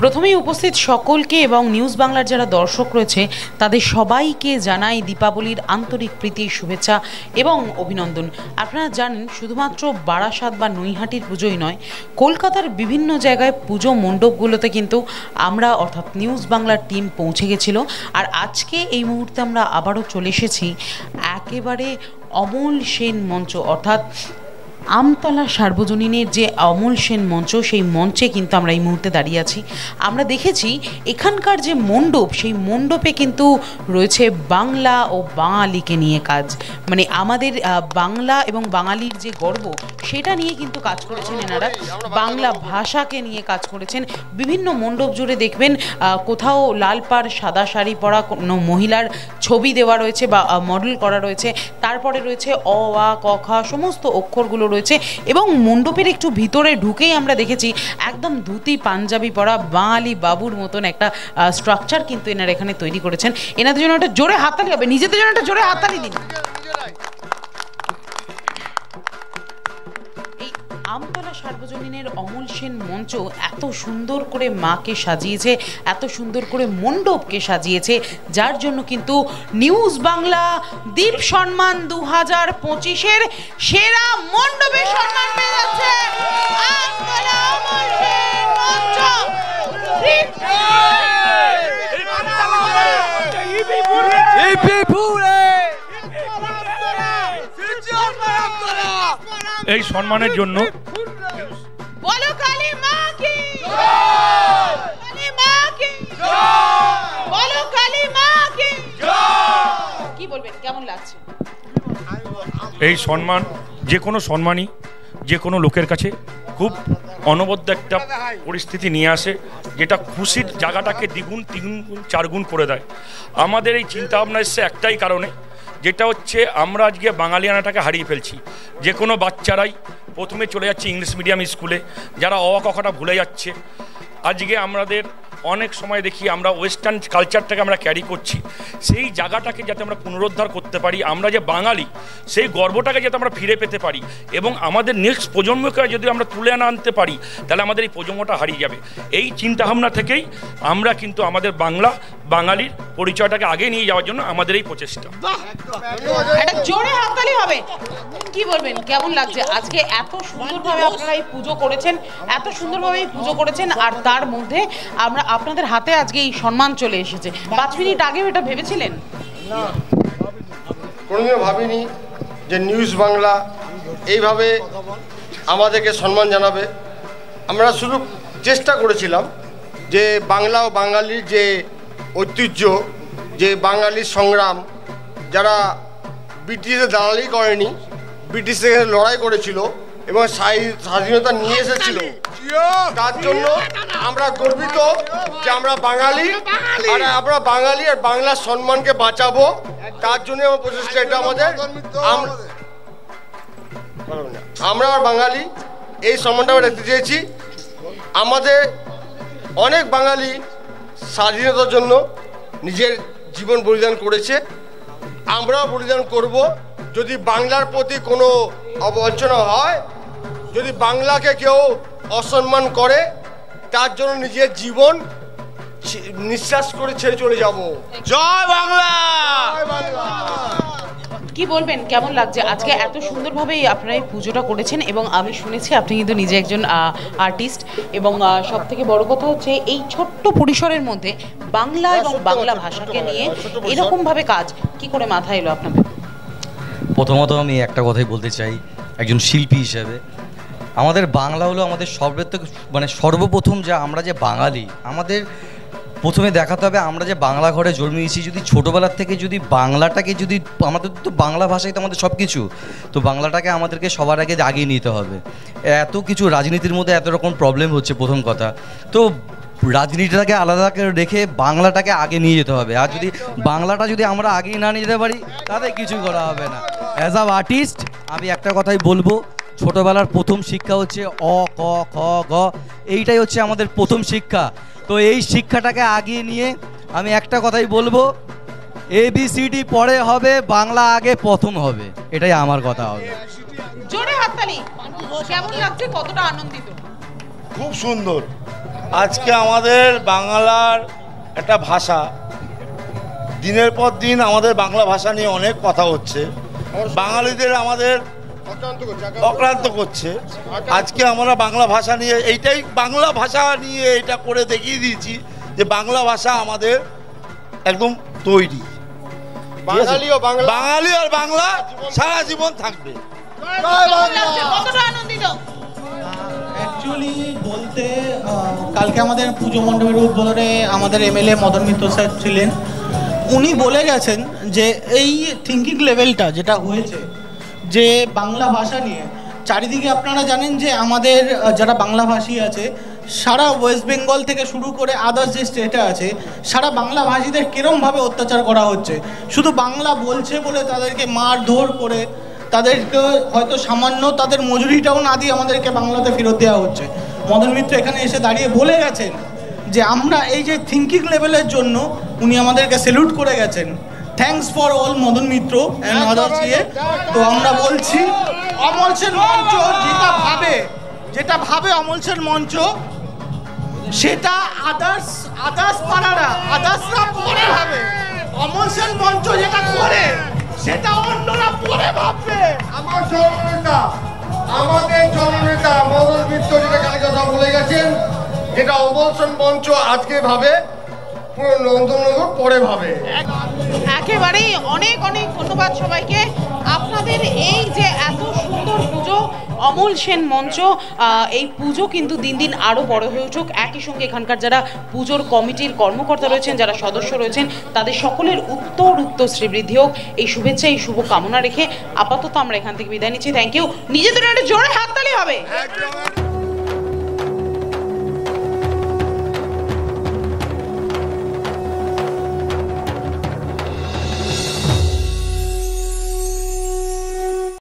প্রথমেই উপস্থিত সকলকে এবং নিউজ বাংলার যারা দর্শক রয়েছে তাদের সবাইকে জানাই দীপাবলির আন্তরিক প্রীতি, শুভেচ্ছা এবং অভিনন্দন। আপনারা জানেন শুধুমাত্র বারাসাত বা নৈহাটির পুজোই নয়, কলকাতার বিভিন্ন জায়গায় পুজো মণ্ডপগুলোতে কিন্তু আমরা অর্থাৎ নিউজ বাংলার টিম পৌঁছে গেছিল। আর আজকে এই মুহূর্তে আমরা আবারও চলে এসেছি একেবারে অমল সেন মঞ্চ অর্থাৎ আমতলা সার্বজনীনের যে অমল সেন মঞ্চ, সেই মঞ্চে কিন্তু আমরা এই মুহূর্তে দাঁড়িয়ে আছি। আমরা দেখেছি এখানকার যে মণ্ডপ, সেই মণ্ডপে কিন্তু রয়েছে বাংলা ও বাঙালিকে নিয়ে কাজ, মানে আমাদের বাংলা এবং বাঙালির যে গর্ব সেটা নিয়ে কিন্তু কাজ করেছেন এনারা। বাংলা ভাষাকে নিয়ে কাজ করেছেন। বিভিন্ন মণ্ডপ জুড়ে দেখবেন কোথাও লাল পাড় সাদা শাড়ি পরা কোনো মহিলার ছবি দেওয়া রয়েছে বা মডেল করা রয়েছে, তারপরে রয়েছে অ আ ক খ সমস্ত অক্ষরগুলো রয়েছে। এবং মণ্ডপের একটু ভিতরে ঢুকেই আমরা দেখেছি একদম ধুতি পাঞ্জাবি পরা বাঙালি বাবুর মতন একটা স্ট্রাকচার কিন্তু এনারা এখানে তৈরি করেছেন। এনাদের জন্য একটা জোরে হাততালি হবে, নিজেদের জন্য একটা জোরে হাততালি দিন। এই আমতলা সার্বজনীনের অমল সেন মঞ্চ এত সুন্দর করে মাকে সাজিয়েছে, এত সুন্দর করে মণ্ডপকে সাজিয়েছে, যার জন্য কিন্তু নিউজ বাংলা দ্বীপ সম্মান 2025-এর সেরা মণ্ডপের সম্মান পেয়ে যাচ্ছে আমতলা অমল সেন মঞ্চ। এই সম্মানের জন্য বলো কালী মা কি জয়, কালী মা কি জয়, বলো কালী মা কি জয়। কি বলবেন, কেমন লাগছে? এই সম্মান যে কোনো সম্মানই যে কোনো লোকের কাছে খুব অনবদ্য একটা পরিস্থিতি নিয়ে আসে, যেটা খুশির জায়গাটাকে দ্বিগুণ তিনগুণ চারগুণ করে দেয়। আমাদের এই চিন্তাভাবনা এসছে একটাই কারণে, যেটা হচ্ছে আমরা আজকে বাঙালিয়ানাটাকে হারিয়ে ফেলছি। যে কোনো বাচ্চারাই প্রথমে চলে যাচ্ছে ইংলিশ মিডিয়াম স্কুলে, যারা অ ক খটা ভুলে যাচ্ছে। আজকে আমাদের অনেক সময় দেখি আমরা ওয়েস্টার্ন কালচারটাকে আমরা ক্যারি করছি, সেই জায়গাটাকে যাতে আমরা পুনরুদ্ধার করতে পারি, আমরা যে বাঙালি সেই গর্বটাকে যাতে আমরা ফিরে পেতে পারি এবং আমাদের নেক্সট প্রজন্মকে যদি আমরা তুলে আনতে পারি, তাহলে আমাদের এই প্রজন্মটা হারিয়ে যাবে। এই চিন্তাভাবনা থেকেই আমরা কিন্তু আমাদের বাঙালির পরিচয়টাকে আগে নিয়ে যাওয়ার জন্য আমাদের এই প্রচেষ্টা। একটা জোরে হাততালি হবে। কি বলবেন, কেমন লাগছে আজকে এত সুন্দরভাবে আপনারা এই পুজো করেছেন, এত সুন্দরভাবে এই পুজো করেছেন, আর তার মধ্যে আমরা আপনাদের হাতে আজকে এই সম্মান চলে এসেছে। 5 মিনিট আগেও এটা ভেবেছিলেন? না, কোনোদিনও ভাবিনি যে নিউজ বাংলা এইভাবে আমাদেরকে সম্মান জানাবে। আমরা শুধু চেষ্টা করেছিলাম যে বাংলা ও বাঙালির যে ঐতিহ্য, যে বাঙালির সংগ্রাম, যারা ব্রিটিশদের দালালি করেনি, ব্রিটিশদের লড়াই করেছিল এবং স্বাধীনতা নিয়ে এসেছিল, তার জন্য আমরা গর্বিত যে আমরা বাঙালি, আর আমরা বাঙালি আর বাংলার সম্মানকে বাঁচাবো। তার জন্য আমার প্রচেষ্টা, এটা আমাদের আমরা বাঙালি এই সম্মানটা আমরা রাখতে চেয়েছি। আমাদের অনেক বাঙালি স্বাধীনতার জন্য নিজের জীবন বলিদান করেছে, আমরাও বলিদান করব। যদি বাংলার প্রতি কোনো অবঞ্চনা হয়, যদি বাংলাকে কেউ অসম্মান করে, তার জন্য নিজের জীবন নিঃশ্বাস করে ছেড়ে চলে যাব। জয় বাংলা। কি বলবেন, কেমন লাগছে আজকে এত সুন্দরভাবে আপনারা এই পুজোটা করেছেন? এবং আমি শুনেছি আপনি কিন্তু নিজে একজন আর্টিস্ট, এবং সব থেকে বড় কথা হচ্ছে এই ছোট্ট পরিসরের মধ্যে বাংলা এবং বাংলা ভাষাকে নিয়ে এরকমভাবে কাজ কি করে মাথায় এলো আপনাদের? প্রথমত আমি একটা কথাই বলতে চাই, একজন শিল্পী হিসেবে আমাদের বাংলা হলো আমাদের সর্বপ্রথম যা আমরা যে বাঙালি, আমাদের প্রথমে দেখাতে হবে আমরা যে বাংলা ঘরে জন্মেছি। যদি ছোটোবেলার থেকে যদি বাংলাটাকে যদি আমাদের তো বাংলা ভাষাই তো আমাদের সব কিছু, তো বাংলাটাকে আমাদেরকে সবার আগে আগিয়ে নিতে হবে। এত কিছু রাজনীতির মধ্যে এত রকম প্রবলেম হচ্ছে, প্রথম কথা তো রাজনীতিটাকে আলাদা করে রেখে বাংলাটাকে আগে নিয়ে যেতে হবে। আর যদি বাংলাটা যদি আমরা আগেই না নিয়ে যেতে পারি, তাহলে কিছু করা হবে না। অ্যাজ আ আর্টিস্ট আমি একটা কথাই বলবো, ছোটোবেলার প্রথম শিক্ষা হচ্ছে অ ক খ গ, এইটাই হচ্ছে আমাদের প্রথম শিক্ষা। তো এই শিক্ষাটাকে আগিয়ে নিয়ে আমি একটা কথাই বলবো, ABCD পরে হবে, বাংলা আগে প্রথম হবে, এটাই আমার কথা হবে। জোরে হাততালি। কেমন লাগছে, কতটা আনন্দিত? খুব সুন্দর। আজকে আমাদের বাংলার একটা ভাষা, দিনের পর দিন আমাদের বাংলা ভাষা নিয়ে অনেক কথা হচ্ছে, বাঙালিদের আমাদের অক্লান্ত করছে। আজকে আমরা বাংলা ভাষা নিয়ে এইটাই, বাংলা ভাষা নিয়ে এটা করে দেখিয়ে দিয়েছি যে বাংলা ভাষা আমাদের একদম তৈরি, বাঙালি আর বাংলা সারা জীবন থাকবে। অ্যাকচুয়ালি বলতে কালকে আমাদের পুজো মণ্ডপের উদ্বোধনে আমাদের এমএলএ মদন মিত্র স্যার ছিলেন। উনি বলে গেছেন যে এই থিঙ্কিং লেভেলটা যেটা হয়েছে যে বাংলা ভাষা নিয়ে, চারিদিকে আপনারা জানেন যে আমাদের যারা বাংলাভাষী আছে সারা ওয়েস্ট বেঙ্গল থেকে শুরু করে আদার্স যে স্টেটে আছে, সারা বাংলাভাষীদের কীরমভাবে অত্যাচার করা হচ্ছে। শুধু বাংলা বলছে বলে তাদেরকে মারধর করে তাদেরকে হয়তো সামান্য তাদের মজুরিটাও না দিয়ে আমাদেরকে বাংলাতে ফেরত দেওয়া হচ্ছে। মদন মিত্র এখানে এসে দাঁড়িয়ে বলে গেছেন যে আমরা এই যে থিঙ্কিং লেভেলের জন্য উনি আমাদেরকে স্যালুট করে গেছেন। Thanks for all Madan Mitra and others ইয়ে। তো আমরা বলছি অমল সেন মঞ্চ যেটা ভাবে অমল সেন মঞ্চ, সেটা আদার্স পাড়ারা আদার্সরা পরে ভাবে। অমল সেন মঞ্চ যেটা করে সেটা অন্যরা পরে ভাববে। আমাদের জননেতা মদন মিত্র যেটা কালকে কথা বলে গেছেন, যেটা অমল সেন মঞ্চ আজকে ভাবে, পুরো নন্দননগর পরে ভাবে। একেবারেই অনেক অনেক ধন্যবাদ সবাইকে। আপনাদের এই যে এত সুন্দর পুজো অমল সেন মঞ্চ, এই পুজো কিন্তু দিন দিন আরও বড় হয়ে উঠুক। একই সঙ্গে এখানকার যারা পুজোর কমিটির কর্মকর্তা রয়েছেন, যারা সদস্য রয়েছেন, তাদের সকলের উত্তর শ্রীবৃদ্ধি হোক, এই শুভেচ্ছা, এই শুভ কামনা রেখে আপাতত আমরা এখান থেকে বিদায় নিচ্ছি। Thank you. নিজেদের একটা জোরে হাততালি হবে।